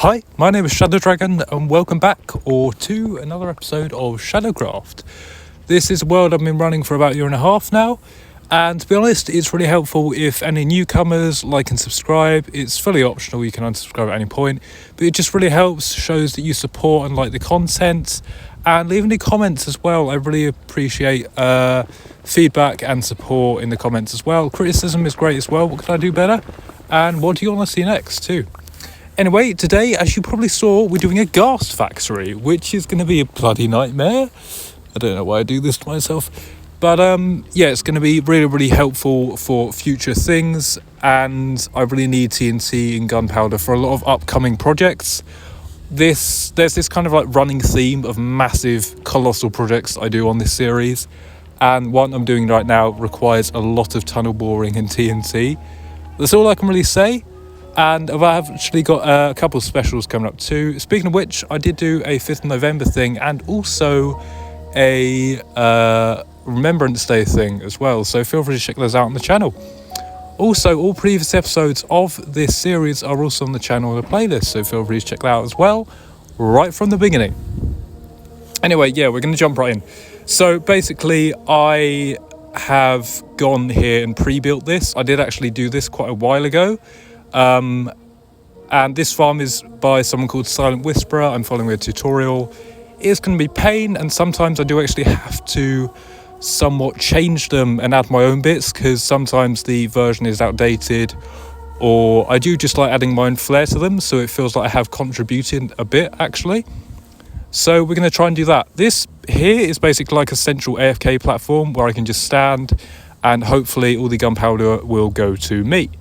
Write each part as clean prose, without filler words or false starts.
Hi, my name is Shadow Dragon and welcome back to another episode of Shadowcraft. This is a world I've been running for about a year and a half now, and to be honest, it's really helpful if any newcomers like and subscribe. It's fully optional, you can unsubscribe at any point, but it just really helps, shows that you support and like the content, and leave any comments as well. I really appreciate feedback and support in the comments as well. Criticism is great as well. What could I do better? And what do you want to see next too? Anyway, today, as you probably saw, we're doing a GHAST factory, which is going to be a bloody nightmare. I don't know why I do this to myself. But yeah, it's going to be really, really helpful for future things. And I really need TNT and gunpowder for a lot of upcoming projects. There's this kind of like running theme of massive, colossal projects I do on this series. And one I'm doing right now requires a lot of tunnel boring and TNT. That's all I can really say. And I've actually got a couple of specials coming up too. Speaking of which, I did do a 5th of November thing and also a Remembrance Day thing as well. So feel free to check those out on the channel. Also, all previous episodes of this series are also on the channel in a playlist. So feel free to check that out as well, right from the beginning. Anyway, yeah, we're going to jump right in. So basically, I have gone here and pre-built this. I did actually do this quite a while ago. And this farm is by someone called Silent Whisperer. I'm following a tutorial. It's going to be pain, and sometimes I do actually have to somewhat change them and add my own bits because sometimes the version is outdated, or I do just like adding my own flair to them, so it feels like I have contributed a bit actually. So we're going to try and do that. This here is basically like a central AFK platform where I can just stand and hopefully all the gunpowder will go to me.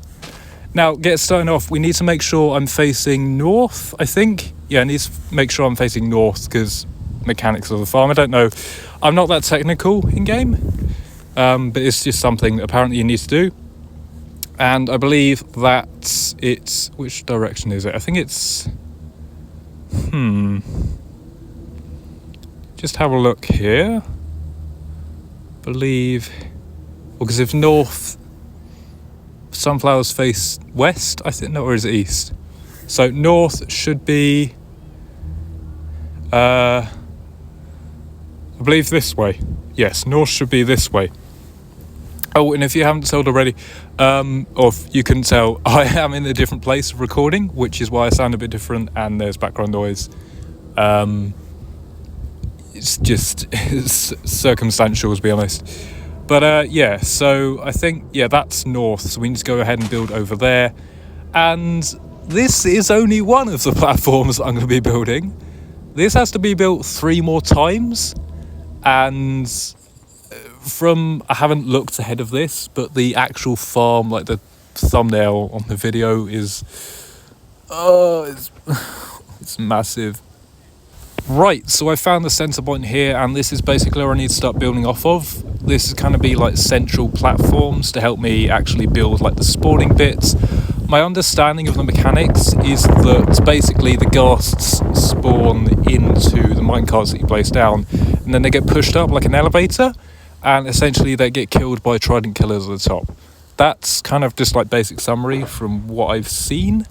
Now, get starting off, we need to make sure I'm facing north, I think. Yeah, I need to make sure I'm facing north because mechanics of the farm. I don't know. I'm not that technical in game, but it's just something that apparently you need to do. And I believe that it's... Which direction is it? I think it's... Just have a look here. Believe... Well, because if north... Sunflowers face west, I think, no, or is it east? So north should be, I believe this way. Yes, north should be this way. Oh, and if you haven't told already, or if you couldn't tell, I am in a different place of recording, which is why I sound a bit different, and there's background noise. It's circumstantial, to be honest. But yeah, so I think, yeah, that's north, so we need to go ahead and build over there. And this is only one of the platforms that I'm going to be building. This has to be built 3 more times. And I haven't looked ahead of this, but the actual farm, like the thumbnail on the video is, it's massive. Right, so I found the center point here, and this is basically where I need to start building off of. This is going to be like central platforms to help me actually build like the spawning bits. My understanding of the mechanics is that basically the ghasts spawn into the minecarts that you place down, and then they get pushed up like an elevator, and essentially they get killed by trident killers at the top. That's kind of just like basic summary from what I've seen,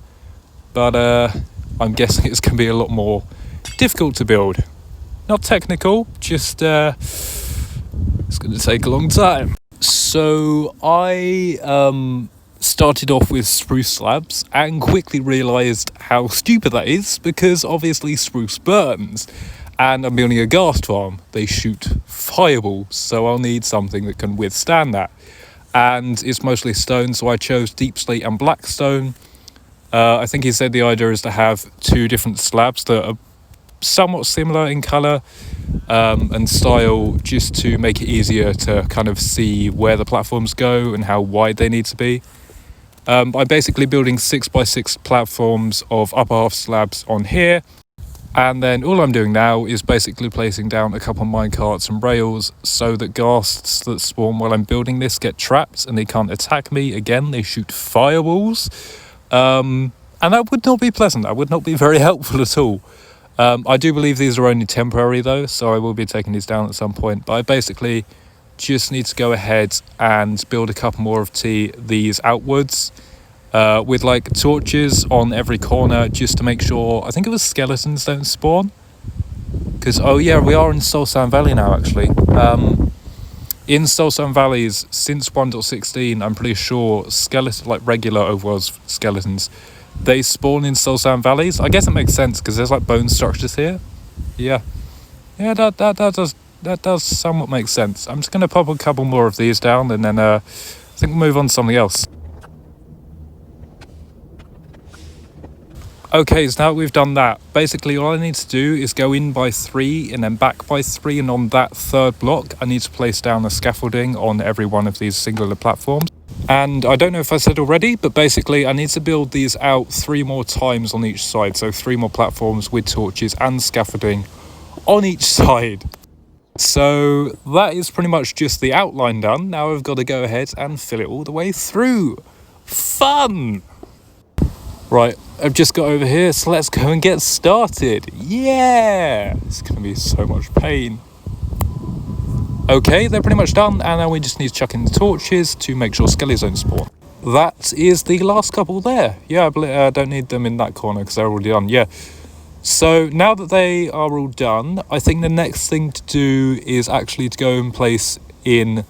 but I'm guessing it's going to be a lot more difficult to build. Not technical, just it's going to take a long time. So I started off with spruce slabs and quickly realised how stupid that is, because obviously spruce burns, and I'm building a ghast farm. They shoot fireballs, so I'll need something that can withstand that. And it's mostly stone, so I chose deep slate and black stone. I think he said the idea is to have 2 different slabs that are somewhat similar in colour and style, just to make it easier to kind of see where the platforms go and how wide they need to be. I'm basically building 6x6 platforms of upper half slabs on here, and then all I'm doing now is basically placing down a couple of minecarts and rails so that ghasts that spawn while I'm building this get trapped and they can't attack me. Again, they shoot fireballs, and that would not be pleasant. That would not be very helpful at all. I do believe these are only temporary though, so I will be taking these down at some point, but I basically just need to go ahead and build a couple more of these outwards, with like torches on every corner just to make sure, I think it was skeletons don't spawn. Because, oh yeah, we are in Soulsand Valley now actually. In Soulsand Valleys, since 1.16, I'm pretty sure like regular overworld skeletons, they spawn in Soulsand Valleys. I guess it makes sense because there's like bone structures here. Yeah, that does somewhat make sense. I'm just gonna pop a couple more of these down, and then I think we'll move on to something else. Okay, so now that we've done that, basically all I need to do is go in by 3 and then back by 3, and on that third block I need to place down a scaffolding on every one of these singular platforms. And I don't know if I said already, but basically I need to build these out 3 more times on each side, so 3 more platforms with torches and scaffolding on each side. So that is pretty much just the outline done. Now I've got to go ahead and fill it all the way through. Fun! Right, I've just got over here, so let's go and get started. Yeah! It's going to be so much pain. Okay, they're pretty much done, and now we just need to chuck in the torches to make sure skellies don't spawn. That is the last couple there. Yeah, I don't need them in that corner because they're already done, yeah. So now that they are all done, I think the next thing to do is actually to go and place in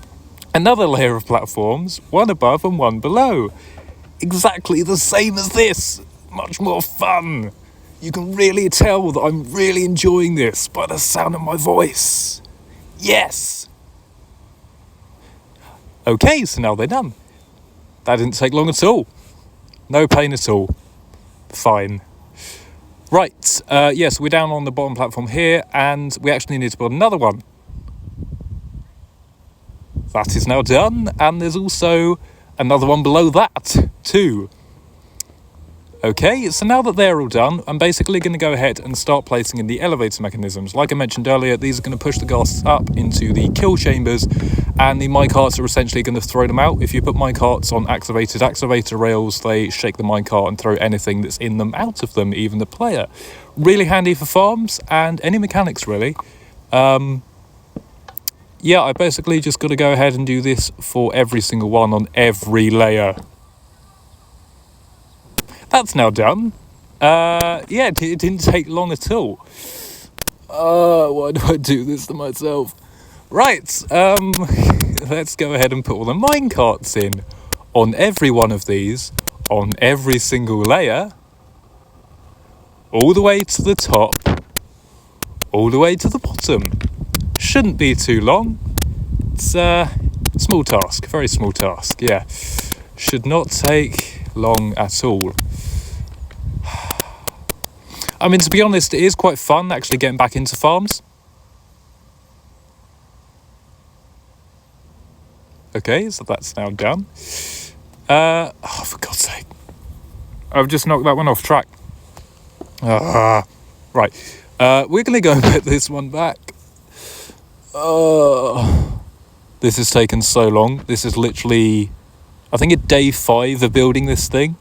another layer of platforms, one above and one below. Exactly the same as this, much more fun. You can really tell that I'm really enjoying this by the sound of my voice. Yes. Okay, so now they're done. That didn't take long at all. No pain at all. Fine. Right, yes, we're down on the bottom platform here, and we actually need to build another one. That is now done, and there's also another one below that too. Okay, so now that they're all done, I'm basically going to go ahead and start placing in the elevator mechanisms. Like I mentioned earlier, these are going to push the ghasts up into the kill chambers, and the minecarts are essentially going to throw them out. If you put minecarts on activated activator rails, they shake the minecart and throw anything that's in them out of them, even the player. Really handy for farms and any mechanics really. Yeah, I basically just got to go ahead and do this for every single one on every layer. That's now done. Yeah, it didn't take long at all. Why do I do this to myself? Right, let's go ahead and put all the minecarts in on every one of these, on every single layer, all the way to the top, all the way to the bottom. Shouldn't be too long. It's a small task, very small task, yeah. Should not take long at all. I mean, to be honest, it is quite fun actually getting back into farms. Okay, so that's now done. Oh, for God's sake. I've just knocked that one off track. Right, we're going to go and put this one back. This has taken so long. This is literally, I think, it's day 5 of building this thing.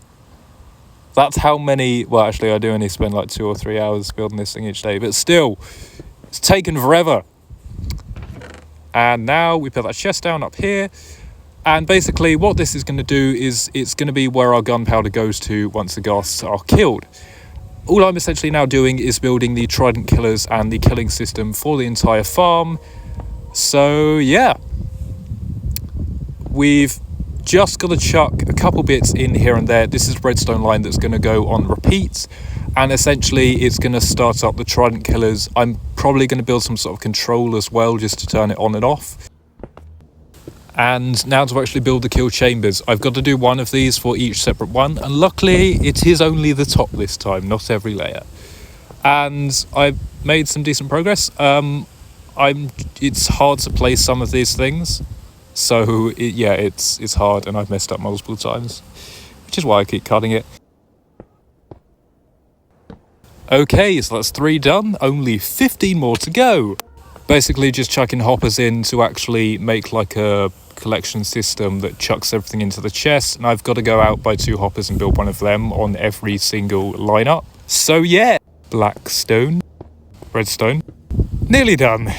That's how many, well, actually, I do only spend like 2 or 3 hours building this thing each day, but still, it's taken forever. And now we put that chest down up here, and basically what this is going to do is it's going to be where our gunpowder goes to once the ghasts are killed. All I'm essentially now doing is building the trident killers and the killing system for the entire farm. So yeah, we've just got to chuck a couple bits in here and there. This is redstone line that's going to go on repeats, and essentially it's going to start up the trident killers. I'm probably going to build some sort of control as well just to turn it on and off. And now to actually build the kill chambers, I've got to do one of these for each separate one, and luckily it is only the top this time, not every layer. And I've made some decent progress. It's hard to place some of these things, so it's hard, and I've messed up multiple times, which is why I keep cutting it. Okay, so that's 3 done, only 15 more to go. Basically just chucking hoppers in to actually make like a collection system that chucks everything into the chest, and I've got to go out by 2 hoppers and build one of them on every single lineup. So yeah, black stone, redstone, nearly done.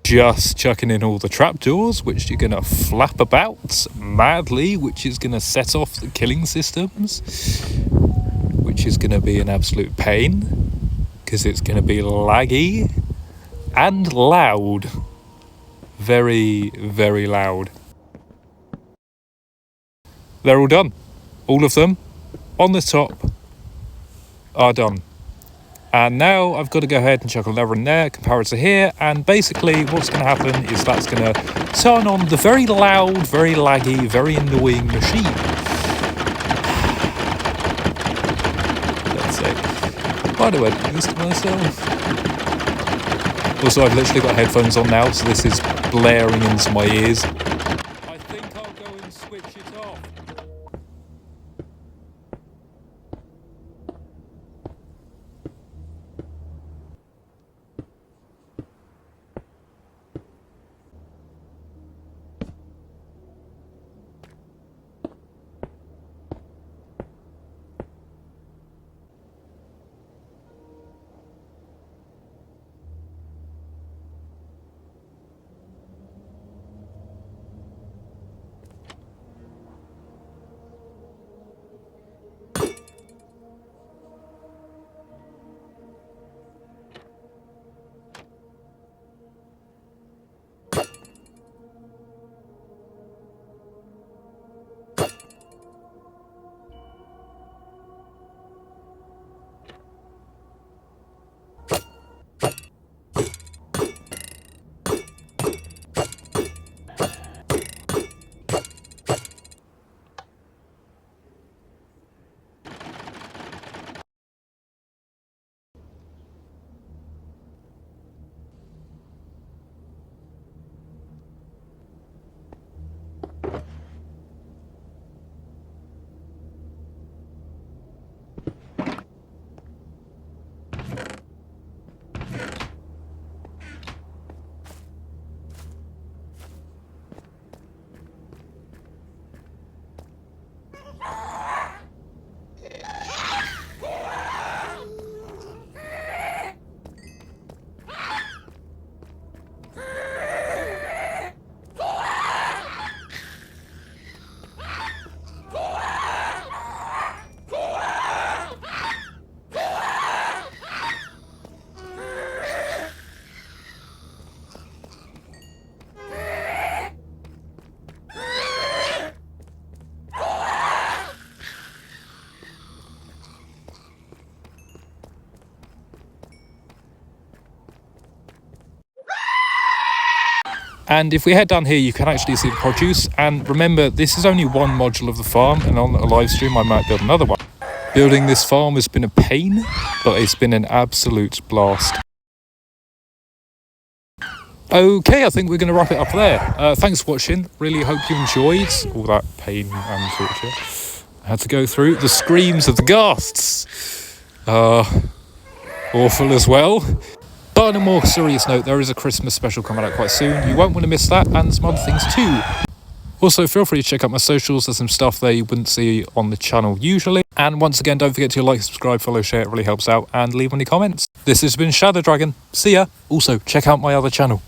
just chucking in all the trapdoors, which you're going to flap about madly, which is going to set off the killing systems, which is going to be an absolute pain, because it's going to be laggy and loud. Very, very loud. They're all done. All of them on the top are done. And now I've got to go ahead and chuck a lever in there, comparator here, and basically what's going to happen is that's going to turn on the very loud, very laggy, very annoying machine. Let's see. Why do I do this to myself? Also, I've literally got headphones on now, so this is blaring into my ears. I think I'll go and switch it off. And if we head down here, you can actually see the produce. And remember, this is only one module of the farm, and on a live stream, I might build another one. Building this farm has been a pain, but it's been an absolute blast. Okay, I think we're going to wrap it up there. Thanks for watching. Really hope you enjoyed all that pain and torture I had to go through. The screams of the ghasts are awful as well. But on a more serious note, there is a Christmas special coming out quite soon. You won't want to miss that, and some other things too. Also, feel free to check out my socials. There's some stuff there you wouldn't see on the channel usually. And once again, don't forget to like, subscribe, follow, share. It really helps out. And leave any comments. This has been Shadow Dragon. See ya. Also, check out my other channel.